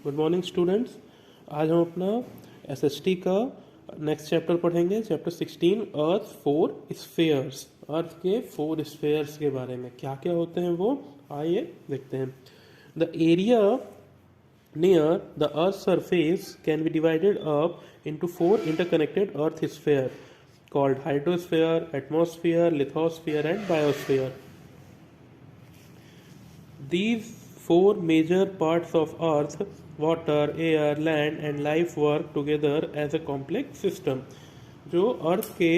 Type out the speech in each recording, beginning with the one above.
Good morning students. आज हम अपना एसएसटी का नेक्स्ट चैप्टर पढ़ेंगे, चैप्टर 16 अर्थ फोर स्फेयर्स। अर्थ के 4 स्फेयर्स के बारे में क्या क्या होते हैं वो आइए देखते हैं। The area near the earth surface can be divided up into 4 interconnected earth sphere called hydrosphere, atmosphere, lithosphere and biosphere. These 4 major parts of earth, water, air, land and life work together as a complex system. जो अर्थ के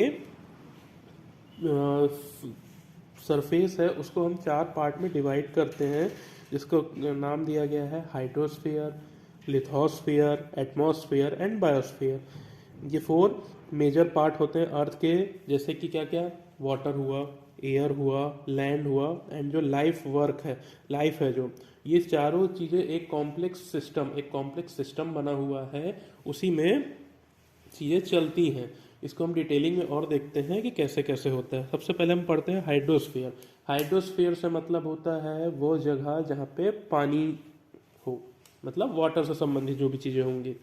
surface है उसको हम 4 part में divide करते हैं, जिसको नाम दिया गया है hydrosphere, lithosphere, atmosphere and biosphere. ये 4 मेजर पार्ट होते हैं अर्थ के, जैसे कि क्या क्या, वाटर हुआ, एयर हुआ, लैंड हुआ एंड जो लाइफ वर्क है, लाइफ है जो, ये चारों चीज़ें एक कॉम्प्लेक्स सिस्टम बना हुआ है, उसी में चीज़ें चलती हैं। इसको हम डिटेलिंग में और देखते हैं कि कैसे कैसे होता है। सबसे पहले हम पढ़ते हैं हाइड्रोस्फीयर। हाइड्रोस्फीयर से मतलब होता है वो जगह जहाँ पे पानी हो, मतलब वाटर से संबंधित जो भी चीज़ें होंगी।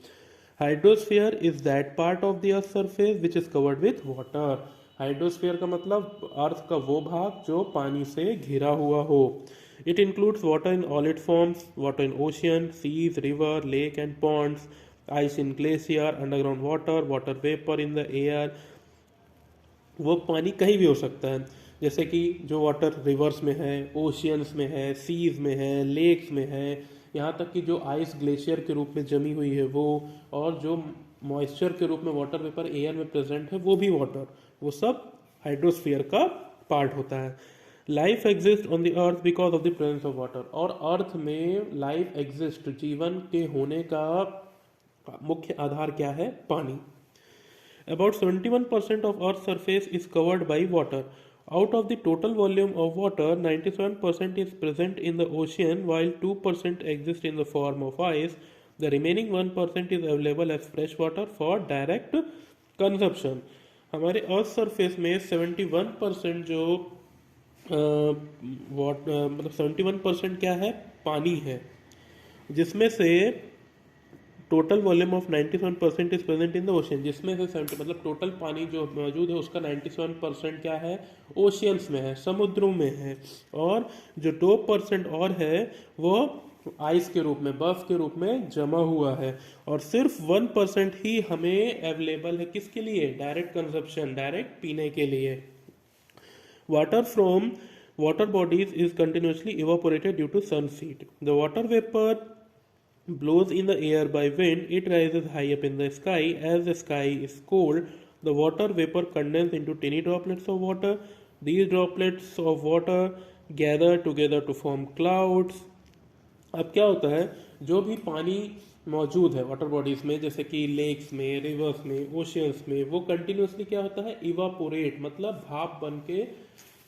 Hydrosphere is that part of the earth surface which is covered with water. Hydrosphere का मतलब अर्थ का वो भाग जो पानी से घिरा हुआ हो। It includes water in all it forms, water in ocean, seas, river, lake and ponds, ice in glacier, underground water, water vapour in the air. वो पानी कहीं भी हो सकता है, जैसे कि जो वाटर रिवर्स में है, ओशियंस में है, सीज में है, लेक्स में है, यहाँ तक कि जो आइस ग्लेशियर के रूप में जमी हुई है वो, और जो मॉइस्चर के रूप में वाटर वेपर एयर में प्रेजेंट है वो भी वाटर, वो सब हाइड्रोस्फीयर का पार्ट होता है। Life exist on the earth because of the presence of water. और अर्थ में लाइफ एग्जिस्ट, जीवन के होने का मुख्य आधार क्या है? पानी। About 71% of Earth's surface is covered by water. Out of the total volume of water, 97% is present in the ocean, while 2% exists in the form of ice. The remaining 1% is available as fresh water for direct consumption. हमारे earth surface में 71% जो मतलब 71% क्या है? पानी है, जिसमें से total volume of 97% is present in the ocean, जिसमें से 70 मतलब टोटल पानी जो मौजूद है उसका 97% क्या है? ओशियंस में है, समुद्रों में है। और जो 2% और है वो आइस के रूप में, बर्फ के रूप में जमा हुआ है। और सिर्फ 1% ही हमें अवेलेबल है किसके लिए? डायरेक्ट कंजप्शन, डायरेक्ट पीने के लिए। Water from water bodies is continuously evaporated due to sun heat. The water vapor blows in the air by wind. It rises high up in the sky. As the sky is cold, the water vapor condenses into tiny droplets of water. These droplets of water gather together to form clouds. अब क्या होता है, जो भी पानी मौजूद है water bodies में, जैसे कि लेक्स में, रिवर्स में, ओशियंस में, वो कंटिन्यूसली क्या होता है? इवापोरेट, मतलब भाप बन के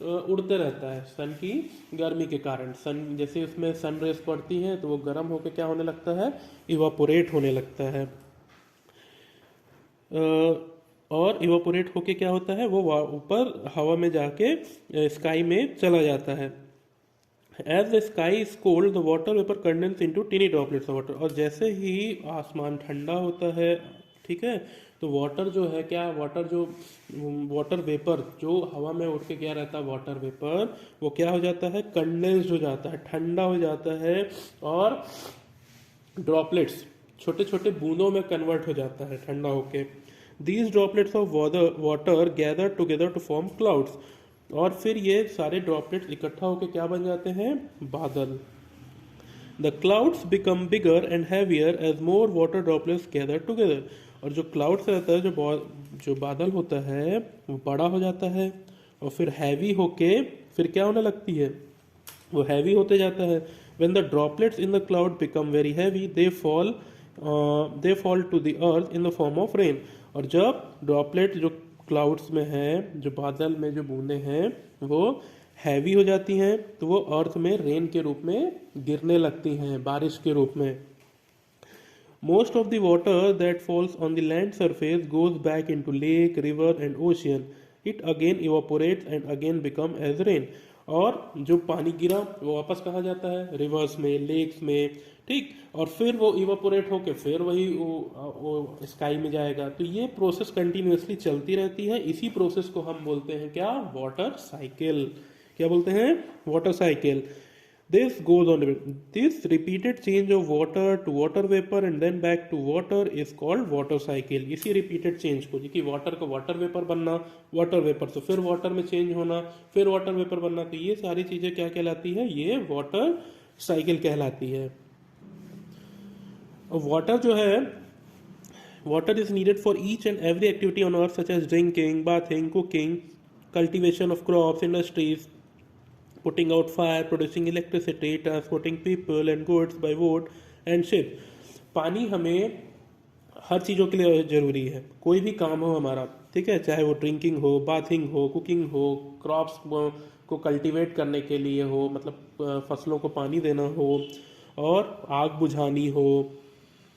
उड़ते रहता है सन की गर्मी के कारण। सन जैसे उसमें सन रेस पड़ती है तो वो गर्म होकर क्या होने लगता है? इवापोरेट होने लगता है। और इवापोरेट होके क्या होता है? वो ऊपर हवा में जाके स्काई में चला जाता है। As the sky is cold the water vapour condense into tiny droplets of water. और जैसे ही आसमान ठंडा होता है, ठीक है, तो वाटर जो है क्या, वाटर वेपर जो हवा में उड़ के क्या रहता है, वाटर वेपर, वो क्या हो जाता है? कंडेंस्ड हो जाता है, ठंडा हो जाता है, और ड्रॉपलेट्स छोटे छोटे बूंदों में कन्वर्ट हो जाता है ठंडा होके। These droplets of water gather together to form clouds. और फिर ये सारे ड्रॉपलेट्स इकट्ठा होकर क्या बन जाते हैं? बादल। The clouds become bigger and heavier as more water droplets gather together. और जो क्लाउड्स रहता है, जो बादल होता है, वो बड़ा हो जाता है और फिर हैवी होके फिर क्या होने लगती है? वो हैवी होते जाता है। When the droplets in the cloud become very heavy they fall to the earth in the form of rain. और जब ड्रॉपलेट जो क्लाउड्स में है, जो बादल में जो बूंदें हैं, वो हैवी हो जाती हैं तो वो अर्थ में रेन के रूप में गिरने लगती हैं, बारिश के रूप में। Most of the water that falls on the land surface goes back into lake, river and ocean. It again evaporates and again become as rain. और जो पानी गिरा वो वापस कहाँ जाता है? रिवर्स में, लेक्स में, ठीक। और फिर वो इवापोरेट होके फिर वही वो स्काई में जाएगा। तो ये प्रोसेस कंटिन्यूअसली चलती रहती है। इसी प्रोसेस को हम बोलते हैं क्या, वाटर साइकिल। क्या बोलते हैं, water cycle. This goes on. This repeated change of water to water vapor and then back to water is called water cycle. इसी repeated change को, कि वाटर का वाटर वेपर बनना, वाटर वेपर से फिर वाटर में चेंज होना, फिर वाटर वेपर बनना, तो ये सारी चीजें क्या कहलाती है, ये वाटर साइकिल कहलाती है। वाटर जो है, water is needed for each and every activity on earth such as drinking, bathing, cooking, cultivation of crops, industries, putting out fire, producing electricity, transporting people and goods by boat and ship। पानी हमें हर चीज़ों के लिए ज़रूरी है, कोई भी काम हो हमारा, ठीक है, चाहे वो ड्रिंकिंग हो, बाथिंग हो, कुकिंग हो, क्रॉप्स को कल्टीवेट करने के लिए हो, मतलब फसलों को पानी देना हो, और आग बुझानी हो,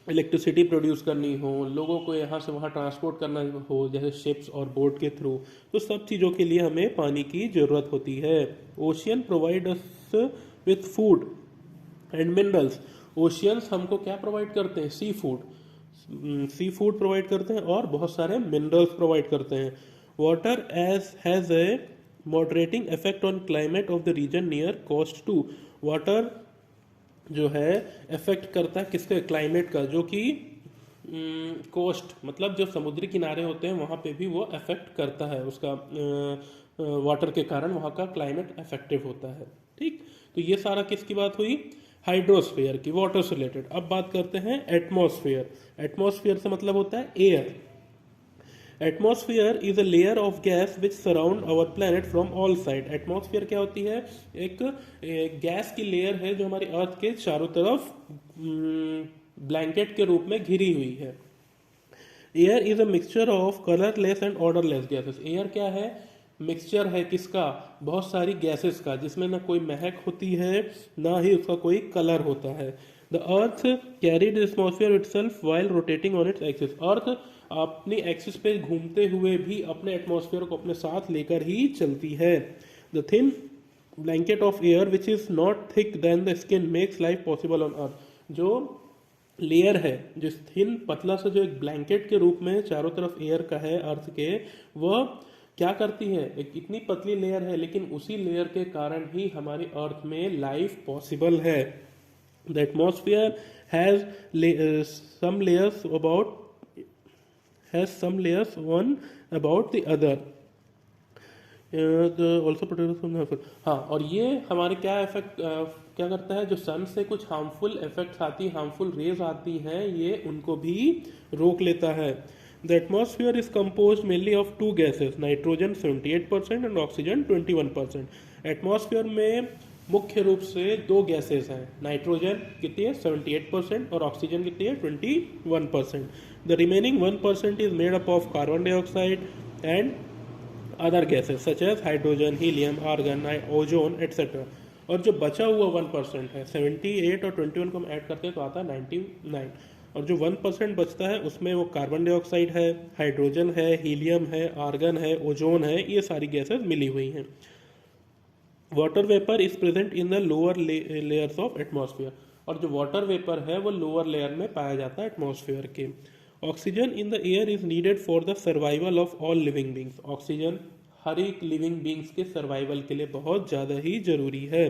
इलेक्ट्रिसिटी प्रोड्यूस करनी हो, लोगों को यहाँ से वहाँ ट्रांसपोर्ट करना हो, जैसे शिप्स और बोट के थ्रू, तो सब चीज़ों के लिए हमें पानी की ज़रूरत होती है। Ocean provide us with food and minerals. Oceans हमको क्या प्रोवाइड करते हैं, सी फूड प्रोवाइड करते हैं और बहुत सारे मिनरल्स प्रोवाइड करते हैं। Water as has a moderating effect on climate of the region near coast too. Water जो है इफेक्ट करता है किसके, क्लाइमेट का, जो कि कोस्ट मतलब जो समुद्री किनारे होते हैं वहाँ पे भी वो इफेक्ट करता है, उसका वाटर के कारण वहाँ का क्लाइमेट इफेक्टिव होता है। ठीक, तो ये सारा किसकी बात हुई, हाइड्रोस्फीयर की, वाटर से रिलेटेड। अब बात करते हैं एटमॉस्फेयर। एटमॉस्फेयर से मतलब होता है air. Atmosphere is a layer of gas which surround our planet from all side. Atmosphere क्या होती है, एक गैस की लेयर है जो हमारी अर्थ के चारों तरफ ब्लैंकेट के रूप में घिरी हुई है। Air is a mixture of colourless and odourless gases. Air क्या है, मिक्सचर है किसका, बहुत सारी गैसेस का, जिसमें ना कोई महक होती है ना ही उसका कोई कलर होता है। The earth carried atmosphere itself while rotating on its axis. Earth अपनी एक्सिस पे घूमते हुए भी अपने एटमॉस्फेयर को अपने साथ लेकर ही चलती है। The thin blanket of air which is not thick than the skin makes life possible on earth. जो लेयर है, जो थिन पतला सा जो एक ब्लैंकेट के रूप में चारों तरफ एयर का है अर्थ के, वह क्या करती है, एक इतनी पतली लेयर है लेकिन उसी लेयर के कारण ही हमारी अर्थ में लाइफ पॉसिबल है। The atmosphere has some layers one about the other, also protect from the। हाँ, और ये हमारे क्या इफेक्ट क्या करता है, जो सन से कुछ हार्मफुल इफेक्ट्स आती, हार्मफुल रेज आती हैं, ये उनको भी रोक लेता है। The atmosphere is compose mainly of two gases, nitrogen 78% and oxygen 21%। एटमॉस्फेयर में मुख्य रूप से दो गैसेस हैं, नाइट्रोजन कितनी है 78% और ऑक्सीजन कितनी है 21%। The remaining 1% is made up of carbon dioxide and other gases such as hydrogen, helium, argon, ozone etcetera. और जो बचा हुआ 1% है, 78 और 21 को हम ऐड करते हैं तो आता है 99। और जो 1% बचता है उसमें वो कार्बन डाइऑक्साइड है, हाइड्रोजन है, हीलियम है, आर्गन है, ओजोन है, ये सारी गैसेस मिली हुई हैं। Water vapour is present in the lower layers of atmosphere. और जो वाटर वेपर है वो लोअर लेयर में पाया जाता है एटमॉस्फेयर के। Oxygen in the air is needed for the survival of all living beings. Oxygen हर एक लिविंग बींग्स के सर्वाइवल के लिए बहुत ज़्यादा ही जरूरी है।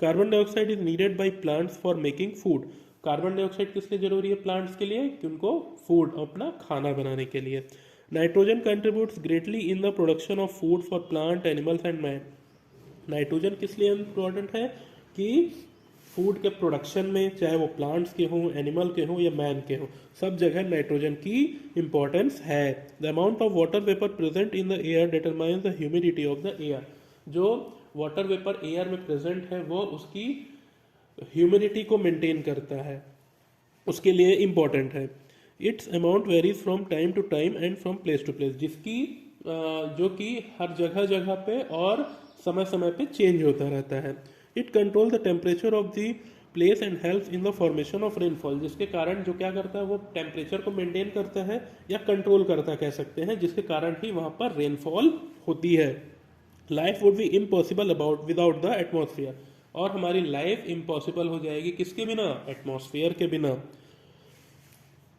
Carbon dioxide is needed by plants for making food. Carbon dioxide किस लिए जरूरी है, प्लांट्स के लिए, कि उनको फूड, अपना खाना बनाने के लिए। Nitrogen contributes greatly in the production of food for plant, animals and man. Nitrogen किस लिए इम्पोर्टेंट है, कि फूड के प्रोडक्शन में, चाहे वो प्लांट्स के हों, एनिमल के हों या मैन के हों, सब जगह नाइट्रोजन की इंपॉर्टेंस है। The amount of water vapour present in the air determines the humidity of the air. जो वाटर वेपर एयर में प्रेजेंट है वो उसकी ह्यूमिडिटी को मेंटेन करता है, उसके लिए इंपॉर्टेंट है। Its amount varies from time to time and from place to place, जिसकी जो कि हर जगह जगह पे और समय समय पे चेंज होता रहता है। It control the temperature of the place and helps in the formation of rainfall, जिसके कारण जो क्या करता है वो टेम्परेचर को मेंटेन करता है या कंट्रोल करता है कह सकते हैं, जिसके कारण ही वहाँ पर रेनफॉल होती है। Life would be impossible without the atmosphere. और हमारी लाइफ इम्पॉसिबल हो जाएगी किसके बिना, एटमॉस्फेयर के बिना।